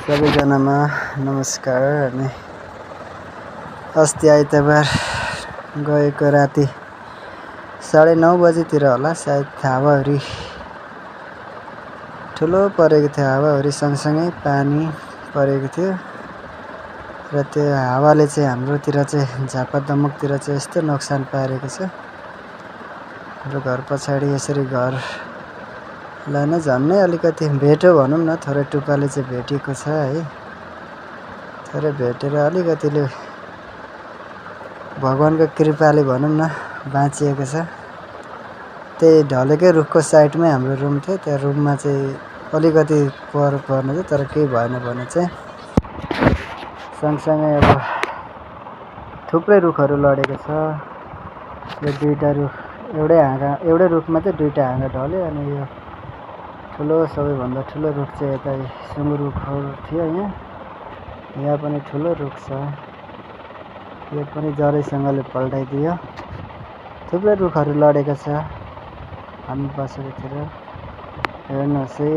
सबैजनामा नमस्कार। अनि अस्ति आइतबार गएको राति 9:30 बजेतिर होला सायद हावाहुरी ठुलो परेको थियो। हावाहुरी सँगसँगै पानी परेको थियो र त्यो हावाले चाहिँ हाम्रोतिर चाहिँ झापादमकतिर चाहिँ यस्तो नोक्सान पारेको छ। हाम्रो घर पछाडि यसरी घरलाई नै झन्नै अलिकति भेट्यो भनौँ न, थोरै टुप्पाले चाहिँ भेटिएको छ है। थोरै भेटेर अलिकतिले भगवानको कृपाले भनौँ न बाँचिएको छ। त्यही ढलेकै रुखको साइडमै हाम्रो रुम थियो। त्यहाँ रुममा चाहिँ अलिकति पर पर्ने थियो, तर केही भएन भने चाहिँ सँगसँगै अब थुप्रै रुखहरू लडेको छ। यो दुईवटा रुख एउटै रुखमा चाहिँ दुईवटा हाँगा ढल्यो। अनि यो ठुलो सबैभन्दा ठुलो रुख चाहिँ यता सुँगुर रुखहरू थियो। यहाँ पनि ठुलो रुख छ, यो पनि जरैसँगले पल्टाइदियो। थुप्रै रुखहरू लडेको छ हामी बसेकोतिर। हेर्नुहोस् है,